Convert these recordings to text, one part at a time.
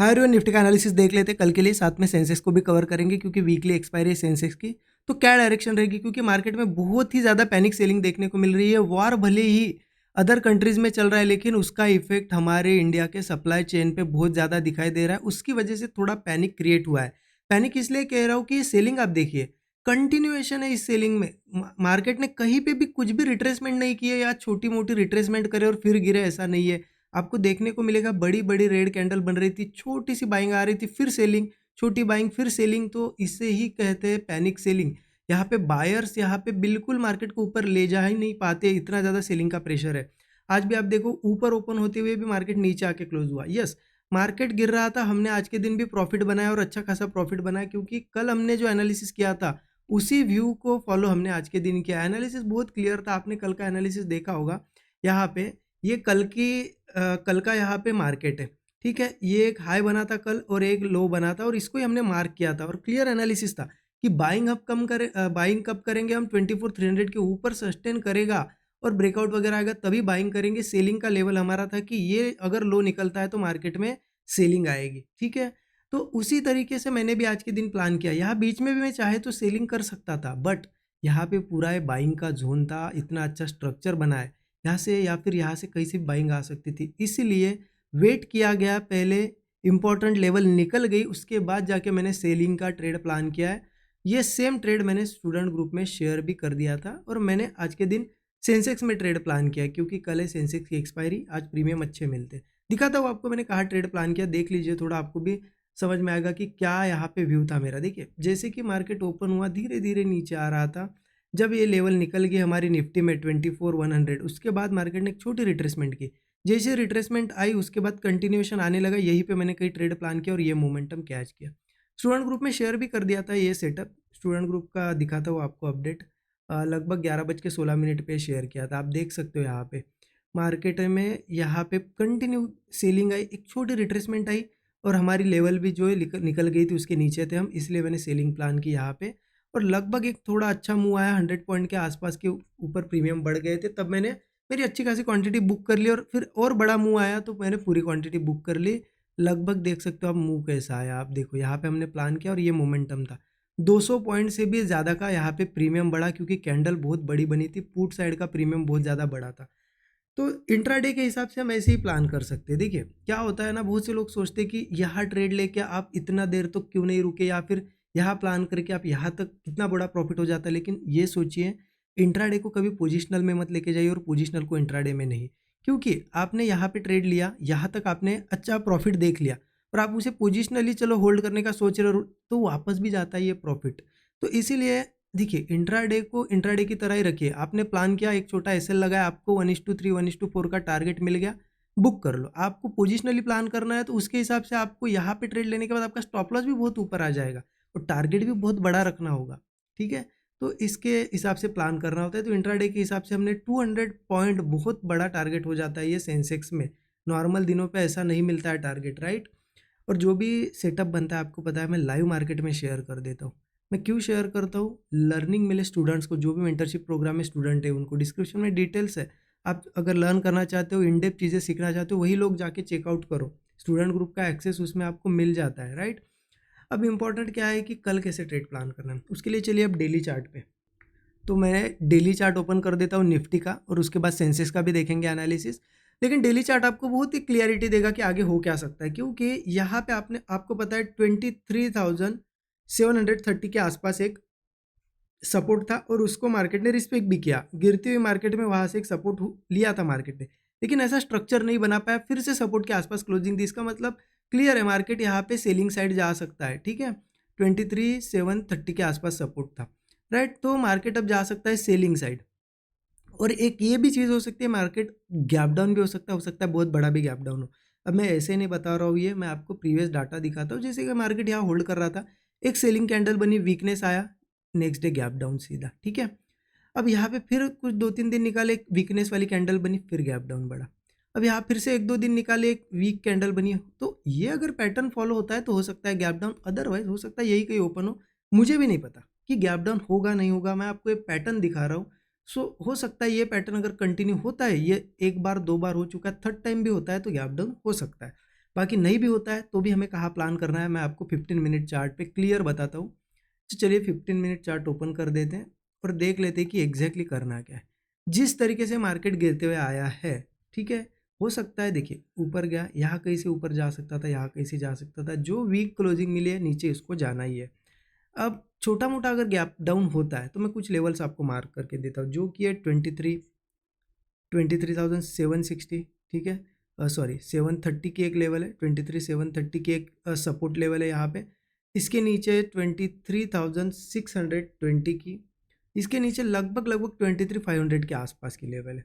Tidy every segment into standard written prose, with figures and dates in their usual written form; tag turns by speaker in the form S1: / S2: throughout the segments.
S1: Higher और Nifty का analysis देख लेते हैं कल के लिए, साथ में सेंसेक्स को भी कवर करेंगे क्योंकि वीकली एक्सपायरी है सेंसेक्स की। तो क्या डायरेक्शन रहेगी, क्योंकि मार्केट में बहुत ही ज़्यादा पैनिक सेलिंग देखने को मिल रही है। वॉर भले ही अदर कंट्रीज में चल रहा है लेकिन उसका इफेक्ट हमारे इंडिया के सप्लाई चेन पे बहुत ज़्यादा दिखाई दे रहा है, उसकी वजह से थोड़ा पैनिक क्रिएट हुआ है। पैनिक इसलिए कह रहा हूँ कि ये सेलिंग आप देखिए कंटिन्यूएशन है इस सेलिंग में। मार्केट ने कहीं पे भी कुछ भी रिट्रेसमेंट नहीं किया या छोटी मोटी रिट्रेसमेंट करे और फिर गिरे, ऐसा नहीं है। आपको देखने को मिलेगा बड़ी बड़ी रेड कैंडल बन रही थी, छोटी सी बाइंग आ रही थी, फिर सेलिंग, छोटी बाइंग फिर सेलिंग, तो इसे ही कहते हैं पैनिक सेलिंग। यहाँ पे बायर्स यहाँ पे बिल्कुल मार्केट को ऊपर ले जा ही नहीं पाते, इतना ज़्यादा सेलिंग का प्रेशर है। आज भी आप देखो ऊपर ओपन होते हुए भी मार्केट नीचे आके क्लोज हुआ। यस, मार्केट गिर रहा था, हमने आज के दिन भी प्रॉफिट बनाया और अच्छा खासा प्रॉफिट बनाया, क्योंकि कल हमने जो एनालिसिस किया था उसी व्यू को फॉलो हमने आज के दिन किया। एनालिसिस बहुत क्लियर था, आपने कल का एनालिसिस देखा होगा। यहाँ पे ये कल का यहाँ पे मार्केट है, ठीक है। ये एक हाई बना था कल और एक लो बना था और इसको ही हमने मार्क किया था और क्लियर एनालिसिस था कि बाइंग कब करेंगे हम, 24,300 के ऊपर सस्टेन करेगा और ब्रेकआउट वगैरह आएगा तभी बाइंग करेंगे। सेलिंग का लेवल हमारा था कि ये अगर लो निकलता है तो मार्केट में सेलिंग आएगी, ठीक है। तो उसी तरीके से मैंने भी आज के दिन प्लान किया। यहाँ बीच में भी मैं चाहे तो सेलिंग कर सकता था, बट यहाँ पे पूरा बाइंग का जोन था, इतना अच्छा स्ट्रक्चर बना है, यहाँ से या फिर यहाँ से कहीं से बाइंग आ सकती थी, इसीलिए वेट किया गया। पहले इंपॉर्टेंट लेवल निकल गई, उसके बाद जाके मैंने सेलिंग का ट्रेड प्लान किया है। ये सेम ट्रेड मैंने स्टूडेंट ग्रुप में शेयर भी कर दिया था और मैंने आज के दिन सेंसेक्स में ट्रेड प्लान किया क्योंकि कल है सेंसेक्स की एक्सपायरी, आज प्रीमियम अच्छे मिलते हैं। दिखाता हूँ आपको मैंने कहा ट्रेड प्लान किया, देख लीजिए, थोड़ा आपको भी समझ में आएगा कि क्या यहाँ पे व्यू था मेरा। देखिए जैसे कि मार्केट ओपन हुआ धीरे धीरे नीचे आ रहा था, जब ये लेवल निकल गई हमारी निफ्टी में 24,100, उसके बाद मार्केट ने एक छोटी रिट्रेसमेंट की। जैसे रिट्रेसमेंट आई उसके बाद कंटिन्यूएशन आने लगा, यहीं पे मैंने कई ट्रेड प्लान किया और ये मोमेंटम कैच किया। स्टूडेंट ग्रुप में शेयर भी कर दिया था ये सेटअप, स्टूडेंट ग्रुप का दिखाता हूँ आपको अपडेट। लगभग 11:16 पे शेयर किया था, आप देख सकते हो। यहाँ पे मार्केट में यहाँ पे कंटिन्यू सेलिंग आई, एक छोटी रिट्रेसमेंट आई और हमारी लेवल भी जो है निकल गई थी, उसके नीचे थे हम, इसलिए मैंने सेलिंग प्लान की यहाँ पे। और लगभग एक थोड़ा अच्छा मूव आया, 100 पॉइंट के आसपास के ऊपर प्रीमियम बढ़ गए थे, तब मैंने मेरी अच्छी खासी क्वांटिटी बुक कर ली और फिर और बड़ा मूव आया तो मैंने पूरी क्वांटिटी बुक कर ली। लगभग देख सकते हो आप मूव कैसा आया, आप देखो यहाँ पे हमने प्लान किया और ये मोमेंटम था। 200 पॉइंट से भी ज़्यादा का यहाँ पे प्रीमियम बढ़ा क्योंकि कैंडल बहुत बड़ी बनी थी, पुट साइड का प्रीमियम बहुत ज़्यादा बढ़ा था। तो इंट्राडे के हिसाब से हम ऐसे ही प्लान कर सकते हैं। देखिए क्या होता है ना, बहुत से लोग सोचते हैं कि यहाँ ट्रेड लेके आप इतना देर तो क्यों नहीं रुके, या फिर यहाँ प्लान करके आप यहाँ तक कितना बड़ा प्रॉफिट हो जाता है। लेकिन ये सोचिए इंट्राडे को कभी पोजिशनल में मत लेके जाइए और पोजिशनल को इंट्राडे में नहीं, क्योंकि आपने यहाँ पे ट्रेड लिया, यहाँ तक आपने अच्छा प्रॉफिट देख लिया और आप उसे पोजिशनली चलो होल्ड करने का सोच रहे हो तो वापस भी जाता है ये प्रॉफिट। तो इसीलिए देखिए इंट्राडे को इंट्राडे की तरह ही रखिए। आपने प्लान किया, एक छोटा एसएल लगाया, आपको 1:3 1:4 का टारगेट मिल गया, बुक कर लो। आपको पोजिशनली प्लान करना है तो उसके हिसाब से आपको यहाँ पे ट्रेड लेने के बाद आपका स्टॉप लॉस भी बहुत ऊपर आ जाएगा और टारगेट भी बहुत बड़ा रखना होगा, ठीक है। तो इसके हिसाब से प्लान करना होता है। तो इंट्राडे के हिसाब से हमने 200 पॉइंट बहुत बड़ा टारगेट हो जाता है ये सेंसेक्स में। नॉर्मल दिनों पे ऐसा नहीं मिलता है टारगेट, राइट। और जो भी सेटअप बनता है आपको पता है, मैं लाइव मार्केट में शेयर कर देता हूँ। मैं क्यों शेयर करता हूँ, लर्निंग मिले स्टूडेंट्स को, जो भी मेंटरशिप प्रोग्राम में स्टूडेंट है उनको डिस्क्रिप्शन में डिटेल्स है। आप अगर लर्न करना चाहते हो, इन डेप्थ चीज़ें सीखना चाहते हो, वही लोग जाके चेकआउट करो। स्टूडेंट ग्रुप का एक्सेस उसमें आपको मिल जाता है, राइट। अब इंपॉर्टेंट क्या है कि कल कैसे ट्रेड प्लान करना है, उसके लिए चलिए अब डेली चार्ट पे। तो मैं डेली चार्ट ओपन कर देता हूँ निफ्टी का और उसके बाद सेंसेक्स का भी देखेंगे एनालिसिस। लेकिन डेली चार्ट आपको बहुत ही क्लियरिटी देगा कि आगे हो क्या सकता है, क्योंकि यहाँ पे आपको पता है 23,730 के आसपास एक सपोर्ट था और उसको मार्केट ने रिस्पेक्ट भी किया। गिरती हुई मार्केट में वहाँ से एक सपोर्ट लिया था मार्केट ने, लेकिन ऐसा स्ट्रक्चर नहीं बना पाया, फिर से सपोर्ट के आसपास क्लोजिंग दी। इसका मतलब क्लियर है मार्केट यहाँ पे सेलिंग साइड जा सकता है, ठीक है। 23,730 के आसपास सपोर्ट था, राइट। तो मार्केट अब जा सकता है सेलिंग साइड। और एक ये भी चीज़ हो सकती है, मार्केट गैप डाउन भी हो सकता है बहुत बड़ा भी गैप डाउन हो। अब मैं ऐसे नहीं बता रहा हूँ, ये मैं आपको प्रीवियस डाटा दिखाता हूँ। जैसे कि मार्केट यहाँ होल्ड कर रहा था, एक सेलिंग कैंडल बनी, वीकनेस आया, नेक्स्ट डे गैप डाउन सीधा, ठीक है। अब यहाँ पे फिर कुछ 2-3 दिन निकाले, एक वीकनेस वाली कैंडल बनी, फिर गैप डाउन बढ़ा। अब यहाँ फिर से 1-2 दिन निकाले, एक वीक कैंडल बनी। तो ये अगर पैटर्न फॉलो होता है तो हो सकता है गैप डाउन, अदरवाइज हो सकता है यही कहीं ओपन हो। मुझे भी नहीं पता कि गैप डाउन होगा नहीं होगा, मैं आपको एक पैटर्न दिखा रहा हूँ। सो हो सकता है ये पैटर्न अगर कंटिन्यू होता है, ये एक बार 2 बार हो चुका है, थर्ड टाइम भी होता है तो गैप डाउन हो सकता है। बाकी नहीं भी होता है तो भी हमें कहाँ प्लान करना है, मैं आपको 15 मिनट चार्ट पे क्लियर बताता हूँ। तो चलिए 15 मिनट चार्ट ओपन कर देते हैं और देख लेते हैं कि एग्जैक्टली करना क्या है। जिस तरीके से मार्केट गिरते हुए आया है, ठीक है, हो सकता है देखिए ऊपर गया, यहाँ कहीं से ऊपर जा सकता था, यहाँ कहीं से जा सकता था, जो वीक क्लोजिंग मिली है नीचे इसको जाना ही है। अब छोटा मोटा अगर गैप डाउन होता है तो मैं कुछ लेवल्स आपको मार्क करके देता हूँ, जो कि है 23,760, ठीक है, सॉरी 730 की एक लेवल है, 23,730 की एक सपोर्ट लेवल है यहाँ पे। इसके नीचे 23,620 की, इसके नीचे लगभग लगभग 23,500 के आसपास की लेवल है।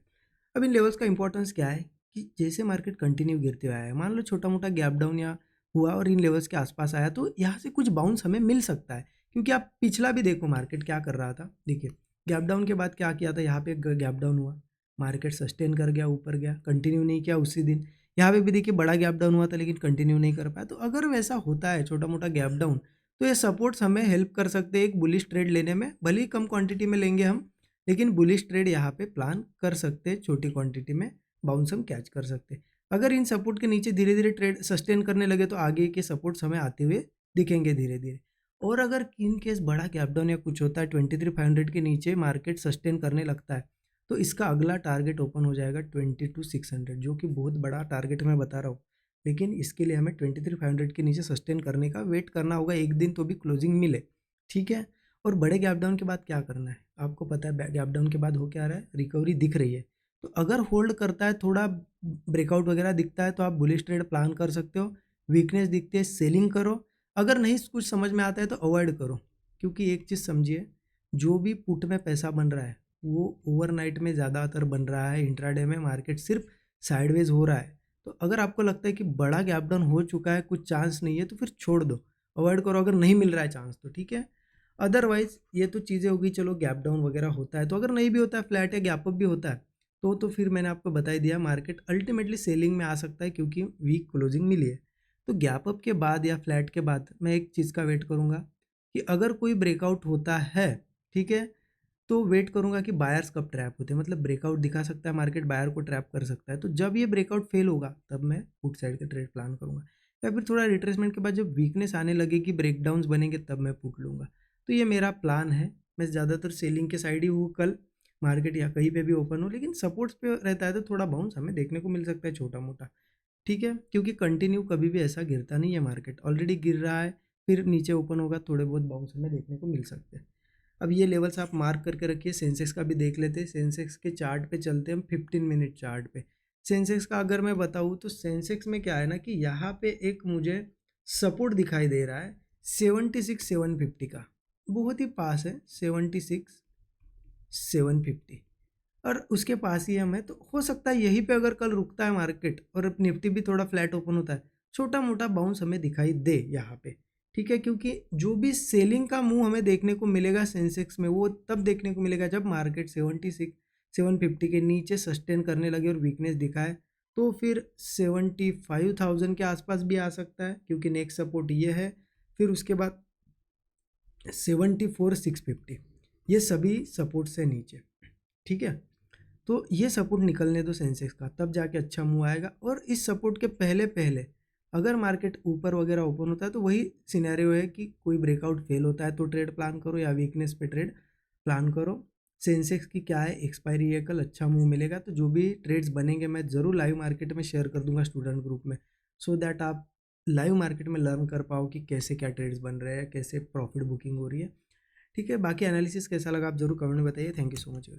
S1: अब इन लेवल्स का इंपॉर्टेंस क्या है कि जैसे मार्केट कंटिन्यू गिरते हुए आया है, मान लो छोटा मोटा गैप डाउन या हुआ और इन लेवल्स के आसपास आया, तो यहाँ से कुछ बाउंस हमें मिल सकता है। क्योंकि आप पिछला भी देखो मार्केट क्या कर रहा था, देखिए गैप डाउन के बाद क्या किया था, यहाँ पे गैप डाउन हुआ, मार्केट सस्टेन कर गया, ऊपर गया, कंटिन्यू नहीं किया उसी दिन। यहाँ पे भी देखिए बड़ा गैप डाउन हुआ था लेकिन कंटिन्यू नहीं कर पाया। तो अगर वैसा होता है छोटा मोटा गैप डाउन, तो ये सपोर्ट्स हमें हेल्प कर सकते हैं एक बुलिश ट्रेड लेने में, भले ही कम क्वांटिटी में लेंगे हम, लेकिन बुलिश ट्रेड यहाँ पे प्लान कर सकते हैं, छोटी क्वांटिटी में बाउंस हम कैच कर सकते हैं। अगर इन सपोर्ट के नीचे धीरे धीरे ट्रेड सस्टेन करने लगे तो आगे के सपोर्ट्स हमें आते हुए दिखेंगे धीरे धीरे। और अगर इन केस बड़ा गैप डाउन या कुछ होता है 23,500 के नीचे मार्केट सस्टेन करने लगता है, तो इसका अगला टारगेट ओपन हो जाएगा 22,600, जो कि बहुत बड़ा टारगेट मैं बता रहा हूँ। लेकिन इसके लिए हमें 23,500 के नीचे सस्टेन करने का वेट करना होगा, एक दिन तो भी क्लोजिंग मिले, ठीक है। और बड़े गैप डाउन के बाद क्या करना है आपको पता है, गैप डाउन के बाद हो क्या रहा है, रिकवरी दिख रही है। तो अगर होल्ड करता है, थोड़ा ब्रेकआउट वगैरह दिखता है, तो आप बुलिश ट्रेड प्लान कर सकते हो। वीकनेस दिखती है सेलिंग करो, अगर नहीं कुछ समझ में आता है तो अवॉइड करो। क्योंकि एक चीज़ समझिए, जो भी पुट में पैसा बन रहा है वो ओवरनाइट में ज़्यादातर बन रहा है, इंट्राडे में मार्केट सिर्फ साइडवेज हो रहा है। तो अगर आपको लगता है कि बड़ा गैप डाउन हो चुका है, कुछ चांस नहीं है, तो फिर छोड़ दो, अवॉइड करो, अगर नहीं मिल रहा है चांस तो, ठीक है। अदरवाइज ये तो चीज़ें होगी, चलो गैप डाउन वगैरह होता है, तो अगर नहीं भी होता है, फ्लैट या गैप अप भी होता है, तो फिर मैंने आपको बता ही दिया, मार्केट अल्टीमेटली सेलिंग में आ सकता है क्योंकि वीक क्लोजिंग मिली है। तो गैप अप के बाद या फ्लैट के बाद मैं एक चीज़ का वेट करूँगा कि अगर कोई ब्रेकआउट होता है, ठीक है, तो वेट करूँगा कि बायर्स कब ट्रैप होते हैं, मतलब ब्रेकआउट दिखा सकता है मार्केट, बायर को ट्रैप कर सकता है। तो जब ये ब्रेकआउट फेल होगा तब मैं पुट साइड का ट्रेड प्लान करूँगा, या फिर थोड़ा रिट्रेसमेंट के बाद जब वीकनेस आने लगेगी, ब्रेकडाउन्स बनेंगे, तब मैं पुट लूँगा। तो ये मेरा प्लान है। मैं ज़्यादातर सेलिंग के साइड ही हूँ कल, मार्केट या कहीं पे भी ओपन हो, लेकिन सपोर्ट्स पे रहता है तो थोड़ा बाउंस हमें देखने को मिल सकता है छोटा मोटा, ठीक है। क्योंकि कंटिन्यू कभी भी ऐसा गिरता नहीं है, मार्केट ऑलरेडी गिर रहा है, फिर नीचे ओपन होगा, थोड़े बहुत बाउंस हमें देखने को मिल सकते हैं। अब ये लेवल्स आप मार्क करके रखिए। सेंसेक्स का भी देख लेते हैं, सेंसेक्स के चार्ट पे चलते हैं हम 15 मिनट चार्ट पे। सेंसेक्स का अगर मैं बताऊँ तो सेंसेक्स में क्या है ना कि यहाँ पे एक मुझे सपोर्ट दिखाई दे रहा है 76,750 का, बहुत ही पास है 76,750, और उसके पास ही हम है। तो हो सकता है यहीं पे अगर कल रुकता है मार्केट और निफ्टी भी थोड़ा फ्लैट ओपन होता है, छोटा मोटा बाउंस हमें दिखाई दे यहाँ पे, ठीक है। क्योंकि जो भी सेलिंग का मूव हमें देखने को मिलेगा सेंसेक्स में, वो तब देखने को मिलेगा जब मार्केट 76,750 के नीचे सस्टेन करने लगे और वीकनेस दिखाए। तो फिर 75,000 के आसपास भी आ सकता है, क्योंकि नेक्स्ट सपोर्ट ये है। फिर उसके बाद 74,650, ये सभी सपोर्ट से नीचे, ठीक है। तो ये सपोर्ट निकलने दो सेंसेक्स का, तब जाके अच्छा मूव आएगा। और इस सपोर्ट के पहले पहले अगर मार्केट ऊपर वगैरह ओपन होता है तो वही सिनेरियो है कि कोई ब्रेकआउट फेल होता है तो ट्रेड प्लान करो, या वीकनेस पे ट्रेड प्लान करो। सेंसेक्स की क्या है, एक्सपायरी है कल, अच्छा मूव मिलेगा, तो जो भी ट्रेड्स बनेंगे मैं ज़रूर लाइव मार्केट में शेयर कर दूंगा स्टूडेंट ग्रुप में, सो दैट आप लाइव मार्केट में लर्न कर पाओ कि कैसे क्या ट्रेड्स बन रहे हैं, कैसे प्रॉफिट बुकिंग हो रही है, ठीक है। बाकी एनालिसिस कैसा लगा आप जरूर कमेंट में बताइए। Thank you so much.